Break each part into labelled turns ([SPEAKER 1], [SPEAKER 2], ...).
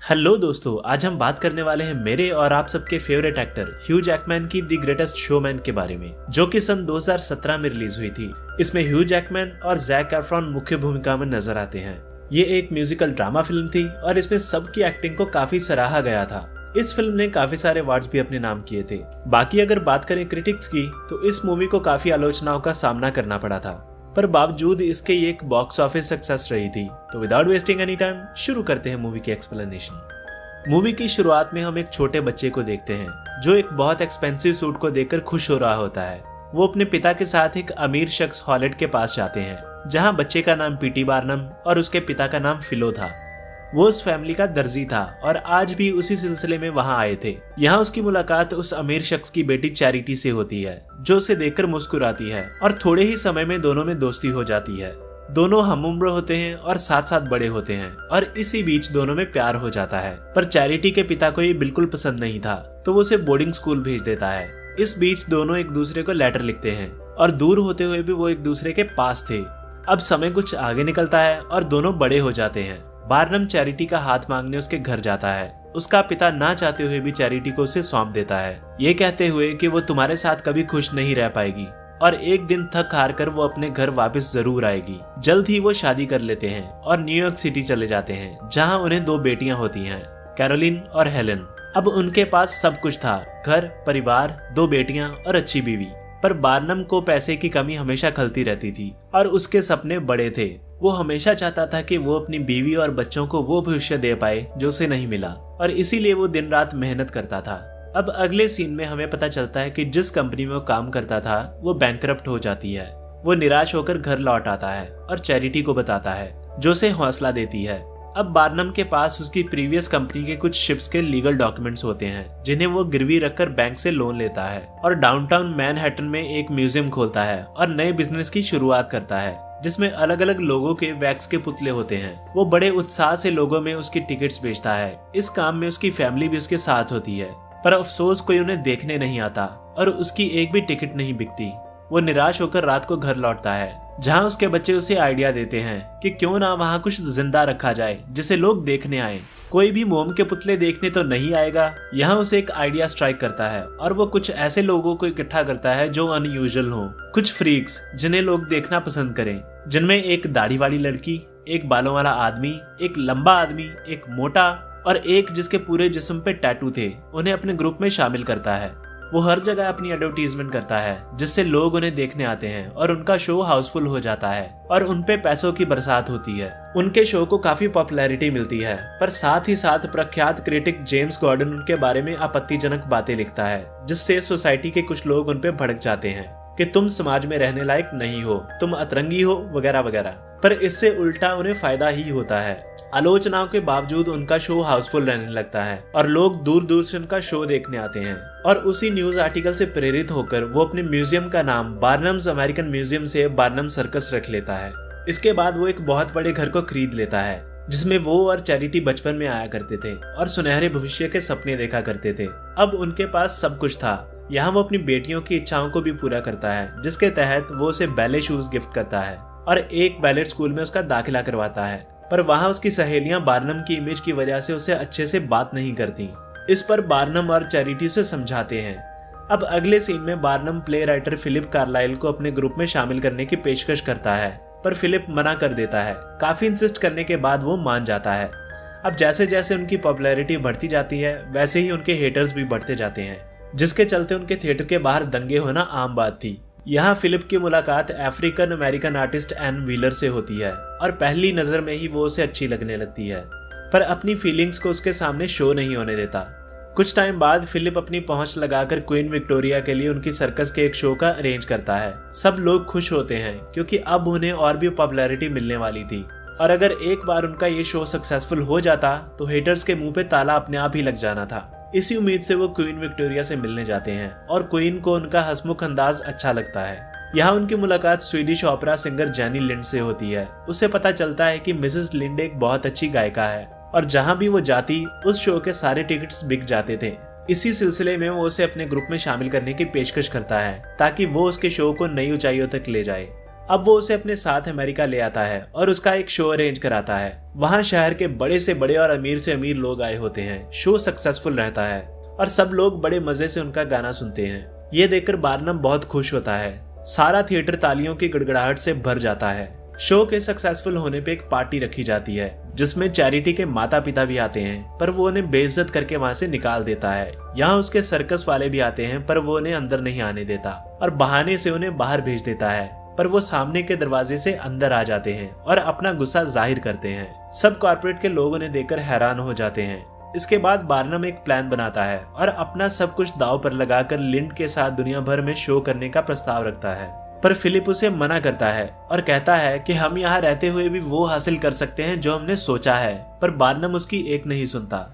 [SPEAKER 1] Hello दोस्तों, आज हम बात करने वाले हैं मेरे और आप सबके फेवरेट एक्टर ह्यू जैकमैन की द ग्रेटेस्ट शोमैन के बारे में, जो कि सन 2017 में रिलीज हुई थी। इसमें ह्यू जैकमैन और जैक एफ्रॉन मुख्य भूमिका में नजर आते हैं। ये एक म्यूजिकल ड्रामा फिल्म थी और इसमें सबकी एक्टिंग को काफी सराहा गया था। इस फिल्म ने काफी सारे अवार्ड्स भी अपने नाम किए थे। बाकी अगर बात करें क्रिटिक्स की, तो इस मूवी को काफी आलोचनाओं का सामना करना पड़ा था, पर बावजूद इसके ये एक बॉक्स ऑफिस सक्सेस रही थी। तो विदाउट वेस्टिंग एनी टाइम शुरू करते हैं मूवी की एक्सप्लेनेशन। मूवी की शुरुआत में हम एक छोटे बच्चे को देखते हैं जो एक बहुत एक्सपेंसिव सूट को देखकर खुश हो रहा होता है। वो अपने पिता के साथ एक अमीर शख्स हॉलेट के पास जाते हैं, जहाँ बच्चे का नाम पीटी बार्नम और उसके पिता का नाम फिलो था। वो उस फैमिली का दर्जी था और आज भी उसी सिलसिले में वहां आए थे। यहाँ उसकी मुलाकात उस अमीर शख्स की बेटी चैरिटी से होती है, जो उसे देखकर मुस्कुराती है और थोड़े ही समय में दोनों में दोस्ती हो जाती है। दोनों हम उम्र होते हैं और साथ साथ बड़े होते हैं और इसी बीच दोनों में प्यार हो जाता है। पर चैरिटी के पिता को ये बिल्कुल पसंद नहीं था, तो वो उसे बोर्डिंग स्कूल भेज देता है। इस बीच दोनों एक दूसरे को लेटर लिखते हैं और दूर होते हुए भी वो एक दूसरे के पास थे। अब समय कुछ आगे निकलता है और दोनों बड़े हो जाते हैं। बार्नम चैरिटी का हाथ मांगने उसके घर जाता है। उसका पिता ना चाहते हुए भी चैरिटी को उसे सौंप देता है, ये कहते हुए कि वो तुम्हारे साथ कभी खुश नहीं रह पाएगी और एक दिन थक हार कर वो अपने घर वापस जरूर आएगी। जल्द ही वो शादी कर लेते हैं और न्यूयॉर्क सिटी चले जाते हैं, जहाँ उन्हें 2 बेटियां होती हैं, कैरोलिन और हेलेन। अब उनके पास सब कुछ था, घर, परिवार, 2 बेटियां और अच्छी बीवी। पर बार्नम को पैसे की कमी हमेशा खलती रहती थी और उसके सपने बड़े थे। वो हमेशा चाहता था कि वो अपनी बीवी और बच्चों को वो भविष्य दे पाए जो उसे नहीं मिला, और इसीलिए वो दिन रात मेहनत करता था। अब अगले सीन में हमें पता चलता है कि जिस कंपनी में वो काम करता था वो बैंकरप्ट हो जाती है। वो निराश होकर घर लौट आता है और चैरिटी को बताता है, जो उसे हौसला देती है। अब बार्नम के पास उसकी प्रीवियस कंपनी के कुछ शिप्स के लीगल डॉक्यूमेंट्स होते हैं, जिन्हें वो गिरवी रखकर बैंक से लोन लेता है और डाउनटाउन मैनहट्टन में एक म्यूजियम खोलता है और नए बिजनेस की शुरुआत करता है, जिसमें अलग अलग लोगों के वैक्स के पुतले होते हैं। वो बड़े उत्साह से लोगों में उसकी टिकट्स बेचता है। इस काम में उसकी फैमिली भी उसके साथ होती है, पर अफसोस कोई उन्हें देखने नहीं आता और उसकी एक भी टिकट नहीं बिकती। वो निराश होकर रात को घर लौटता है, जहाँ उसके बच्चे उसे आइडिया देते हैं कि क्यों ना वहाँ कुछ जिंदा रखा जाए जिसे लोग देखने आए। कोई भी मोम के पुतले देखने तो नहीं आएगा। यहाँ उसे एक आइडिया स्ट्राइक करता है और वो कुछ ऐसे लोगों को इकट्ठा करता है जो अनयूजुअल हो, कुछ फ्रीक्स जिन्हें लोग देखना पसंद करें, जिनमें एक दाढ़ी वाली लड़की, एक बालों वाला आदमी, एक लंबा आदमी, एक मोटा और एक जिसके पूरे जिस्म पे टैटू थे। उन्हें अपने ग्रुप में शामिल करता है। वो हर जगह अपनी एडवर्टीजमेंट करता है, जिससे लोग उन्हें देखने आते हैं और उनका शो हाउसफुल हो जाता है और उनपे पैसों की बरसात होती है। उनके शो को काफी पॉपुलैरिटी मिलती है, पर साथ ही साथ प्रख्यात क्रिटिक जेम्स गॉर्डन उनके बारे में आपत्तिजनक बातें लिखता है, जिससे सोसाइटी के कुछ लोग उनपे भड़क जाते हैं कि तुम समाज में रहने लायक नहीं हो, तुम अतरंगी हो, वगैरह वगैरह। पर इससे उल्टा उन्हें फायदा ही होता है। आलोचनाओं के बावजूद उनका शो हाउसफुल रहने लगता है और लोग दूर दूर से उनका शो देखने आते हैं। और उसी न्यूज आर्टिकल से प्रेरित होकर वो अपने म्यूजियम का नाम बार्नम्स अमेरिकन म्यूजियम से बार्नम सर्कस रख लेता है। इसके बाद वो एक बहुत बड़े घर को खरीद लेता है, जिसमें वो और चैरिटी बचपन में आया करते थे और सुनहरे भविष्य के सपने देखा करते थे। अब उनके पास सब कुछ था। यहाँ वो अपनी बेटियों की इच्छाओं को भी पूरा करता है, जिसके तहत वो उसे बैले शूज गिफ्ट करता है और एक बैलेट स्कूल में उसका दाखिला करवाता है। पर वहाँ उसकी सहेलियां बार्नम की इमेज की वजह से उसे अच्छे से बात नहीं करती। इस पर बार्नम और चैरिटी उसे समझाते हैं। अब अगले सीन में Barnum play writer Philip Carlyle को अपने ग्रुप में शामिल करने की पेशकश करता है, पर फिलिप मना कर देता है। काफी इंसिस्ट करने के बाद वो मान जाता है। अब जैसे जैसे उनकी पॉपुलैरिटी बढ़ती जाती है, वैसे ही उनके हेटर्स भी बढ़ते जाते हैं, जिसके चलते उनके थिएटर के बाहर दंगे होना आम बात थी। यहाँ फिलिप की मुलाकात African American artist Anne Wheeler से होती है और पहली नजर में ही वो उसे अच्छी लगने लगती है, पर अपनी फीलिंग्स को उसके सामने शो नहीं होने देता। कुछ टाइम बाद फिलिप अपनी पहुंच लगाकर क्वीन विक्टोरिया के लिए उनकी सर्कस के एक शो का अरेंज करता है। सब लोग खुश होते हैं क्योंकि अब उन्हें और भी पॉपुलैरिटी मिलने वाली थी, और अगर एक बार उनका ये शो सक्सेसफुल हो जाता तो हेटर्स के मुंह पे ताला अपने आप ही लग जाना था। इसी उम्मीद से वो क्वीन विक्टोरिया से मिलने जाते हैं और क्वीन को उनका हंसमुख अंदाज अच्छा लगता है। यहाँ उनकी मुलाकात स्वीडिश ओपेरा सिंगर जैनी लिंड से होती है। उसे पता चलता है कि मिसेस लिंड एक बहुत अच्छी गायिका है और जहाँ भी वो जाती उस शो के सारे टिकट्स बिक जाते थे। इसी सिलसिले में वो उसे अपने ग्रुप में शामिल करने की पेशकश करता है, ताकि वो उसके शो को नई ऊंचाइयों तक ले जाए। अब वो उसे अपने साथ अमेरिका ले आता है और उसका एक शो अरेंज कराता है। वहाँ शहर के बड़े से बड़े और अमीर से अमीर लोग आए होते हैं। शो सक्सेसफुल रहता है और सब लोग बड़े मजे से उनका गाना सुनते हैं। ये देखकर बार्नम बहुत खुश होता है। सारा थिएटर तालियों की गड़गड़ाहट से भर जाता है। शो के सक्सेसफुल होने पे एक पार्टी रखी जाती है जिसमें चैरिटी के माता पिता भी आते हैं, पर वो उन्हें बेइज्जत करके वहाँ से निकाल देता है। यहाँ उसके सर्कस वाले भी आते हैं, पर वो उन्हें अंदर नहीं आने देता और बहाने से उन्हें बाहर भेज देता है। पर वो सामने के दरवाजे से अंदर आ जाते हैं और अपना गुस्सा जाहिर करते हैं। सब कॉर्पोरेट के लोग उन्हें देखकर हैरान हो जाते हैं। इसके बाद बार्नम एक प्लान बनाता है और अपना सब कुछ दांव पर लगाकर लिंड के साथ दुनिया भर में शो करने का प्रस्ताव रखता है। पर फिलिप उसे मना करता है और कहता है कि हम यहाँ रहते हुए भी वो हासिल कर सकते हैं जो हमने सोचा है। पर बार्नम उसकी एक नहीं सुनता।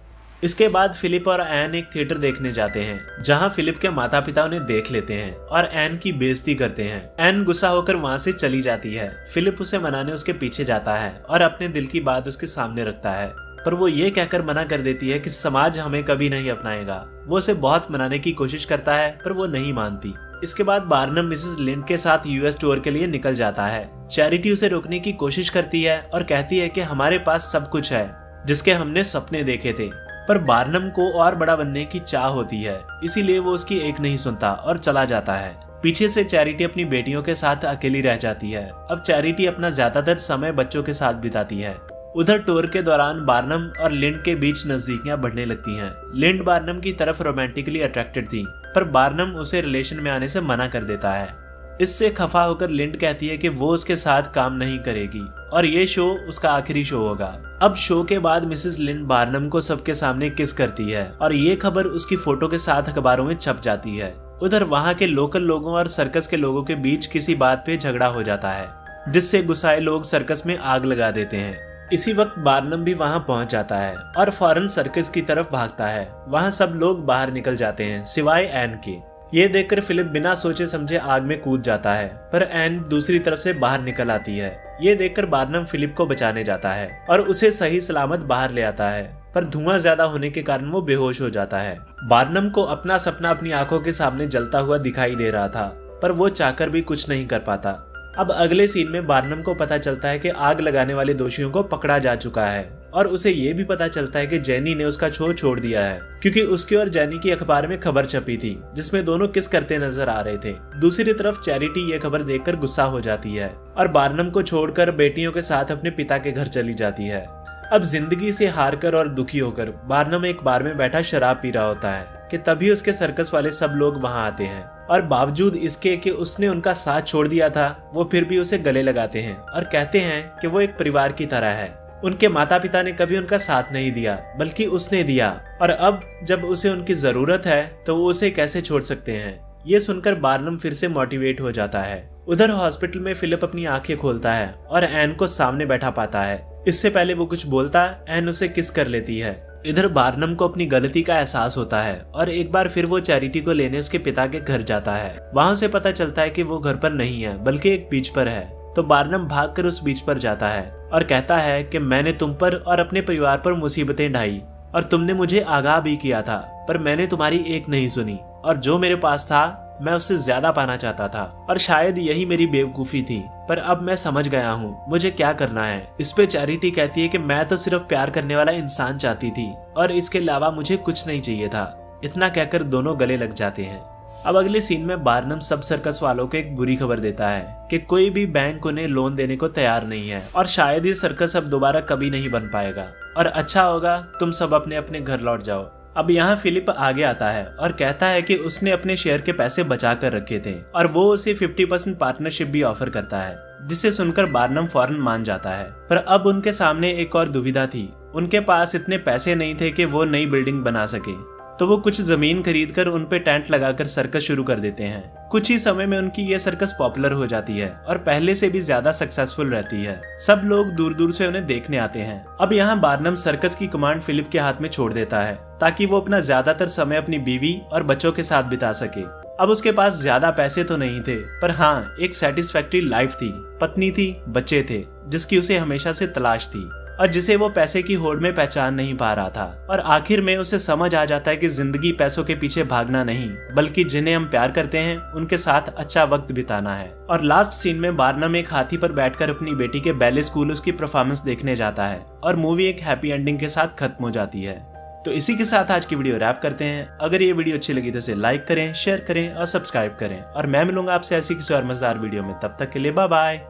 [SPEAKER 1] इसके बाद फिलिप और एन एक थिएटर देखने जाते हैं जहां फिलिप के माता पिता उन्हें देख लेते हैं और एन की बेइज्जती करते हैं। एन गुस्सा होकर वहां से चली जाती है। फिलिप उसे मनाने उसके पीछे जाता है और अपने दिल की बात उसके सामने रखता है, पर वो ये कहकर मना कर देती है कि समाज हमें कभी नहीं अपनाएगा। वो उसे बहुत मनाने की कोशिश करता है पर वो नहीं मानती। इसके बाद बार्नम मिसेस लिंड के साथ यूएस टूर के लिए निकल जाता है। चैरिटी उसे रोकने की कोशिश करती है और कहती है कि हमारे पास सब कुछ है जिसके हमने सपने देखे थे। पर बार्नम को और बड़ा बनने की चाह होती है, इसीलिए वो उसकी एक नहीं सुनता और चला जाता है। पीछे से चैरिटी अपनी बेटियों के साथ अकेली रह जाती है। अब चैरिटी अपना ज्यादातर समय बच्चों के साथ बिताती है। उधर टूर के दौरान बार्नम और लिंड के बीच नजदीकियां बढ़ने लगती हैं। लिंड बार्नम की तरफ रोमांटिकली अट्रैक्टेड थी, पर बार्नम उसे रिलेशन में आने से मना कर देता है। इससे खफा होकर लिंड कहती है कि वो उसके साथ काम नहीं करेगी और ये शो उसका आखिरी शो होगा। अब शो के बाद मिसेस लिंड बार्नम को सबके सामने किस करती है और ये खबर उसकी फोटो के साथ अखबारों में छप जाती है। उधर वहाँ के लोकल लोगों और सर्कस के लोगों के बीच किसी बात पे झगड़ा हो जाता है, जिससे गुस्साए लोग सर्कस में आग लगा देते हैं। इसी वक्त बार्नम भी वहां पहुंच जाता है और फौरन सर्कस की तरफ भागता है। वहां सब लोग बाहर निकल जाते हैं सिवाय एन के। ये देखकर फिलिप बिना सोचे समझे आग में कूद जाता है, पर एन दूसरी तरफ से बाहर निकल आती है। ये देखकर बार्नम फिलिप को बचाने जाता है और उसे सही सलामत बाहर ले आता है, पर धुआं ज्यादा होने के कारण वो बेहोश हो जाता है। बार्नम को अपना सपना अपनी आंखों के सामने जलता हुआ दिखाई दे रहा था, पर वो चाहकर भी कुछ नहीं कर पाता। अब अगले सीन में बार्नम को पता चलता है कि आग लगाने वाले दोषियों को पकड़ा जा चुका है और उसे ये भी पता चलता है कि जेनी ने उसका शो छोड़ दिया है, क्योंकि उसकी और जेनी की अखबार में खबर छपी थी जिसमें दोनों किस करते नजर आ रहे थे। दूसरी तरफ चैरिटी ये खबर देखकर गुस्सा हो जाती है और बार्नम को छोड़कर बेटियों के साथ अपने पिता के घर चली जाती है। अब जिंदगी से हारकर और दुखी होकर बार्नम एक बार में बैठा शराब पी रहा होता है कि तभी उसके सर्कस वाले सब लोग वहां आते हैं और बावजूद इसके कि उसने उनका साथ छोड़ दिया था, वो फिर भी उसे गले लगाते हैं और कहते हैं कि वो एक परिवार की तरह है। उनके माता पिता ने कभी उनका साथ नहीं दिया, बल्कि उसने दिया, और अब जब उसे उनकी जरूरत है तो वो उसे कैसे छोड़ सकते हैं। ये सुनकर बार्नम फिर से मोटिवेट हो जाता है। उधर हॉस्पिटल में फिलिप अपनी आंखें खोलता है और एन को सामने बैठा पाता है। इससे पहले वो कुछ बोलता, एन उसे किस कर लेती है। इधर बार्नम को अपनी गलती का एहसास होता है और एक बार फिर वो चैरिटी को लेने उसके पिता के घर जाता है। वहां से पता चलता है कि वो घर पर नहीं है बल्कि एक बीच पर है। तो बार्नम भागकर उस बीच पर जाता है और कहता है कि मैंने तुम पर और अपने परिवार पर मुसीबतें ढाई और तुमने मुझे आगाह भी किया था, पर मैंने तुम्हारी एक नहीं सुनी और जो मेरे पास था मैं उससे ज्यादा पाना चाहता था और शायद यही मेरी बेवकूफी थी, पर अब मैं समझ गया हूँ मुझे क्या करना है। इस पे चैरिटी कहती है कि मैं तो सिर्फ प्यार करने वाला इंसान चाहती थी और इसके अलावा मुझे कुछ नहीं चाहिए था। इतना कहकर दोनों गले लग जाते हैं। अब अगले सीन में बार्नम सब सर्कस वालों को एक बुरी खबर देता है कि कोई भी बैंक उन्हें लोन देने को तैयार नहीं है और शायद ये सर्कस अब दोबारा कभी नहीं बन पाएगा और अच्छा होगा तुम सब अपने अपने घर लौट जाओ। अब यहाँ फिलिप आगे आता है और कहता है कि उसने अपने शेयर के पैसे बचा कर रखे थे और वो उसे 50% पार्टनरशिप भी ऑफर करता है, जिसे सुनकर बार्नम फौरन मान जाता है। पर अब उनके सामने एक और दुविधा थी। उनके पास इतने पैसे नहीं थे कि वो नई बिल्डिंग बना सके, तो वो कुछ जमीन खरीदकर उन पे टेंट लगाकर सर्कस शुरू कर देते हैं। कुछ ही समय में उनकी ये सर्कस पॉपुलर हो जाती है और पहले से भी ज्यादा सक्सेसफुल रहती है। सब लोग दूर दूर से उन्हें देखने आते हैं। अब यहाँ बार्नम सर्कस की कमांड फिलिप के हाथ में छोड़ देता है ताकि वो अपना ज्यादातर समय अपनी बीवी और बच्चों के साथ बिता सके। अब उसके पास ज्यादा पैसे तो नहीं थे, पर हाँ एक सेटिस्फैक्टरी लाइफ थी, पत्नी थी, बच्चे थे जिसकी उसे हमेशा से तलाश थी। और जिसे वो पैसे की होड़ में पहचान नहीं पा रहा था। और आखिर में उसे समझ आ जाता है कि जिंदगी पैसों के पीछे भागना नहीं, बल्कि जिन्हें हम प्यार करते हैं उनके साथ अच्छा वक्त बिताना है। और लास्ट सीन में बार्नम एक हाथी पर बैठकर अपनी बेटी के बैले स्कूल उसकी परफॉर्मेंस देखने जाता है और मूवी एक हैप्पी एंडिंग के साथ खत्म हो जाती है। तो इसी के साथ आज की वीडियो रैप करते हैं। अगर ये वीडियो अच्छी लगी तो इसे लाइक करें, शेयर करें और सब्सक्राइब करें। और मैं मिलूंगा आपसे ऐसी किसी और मजेदार वीडियो में। तब तक के लिए बाय बाय।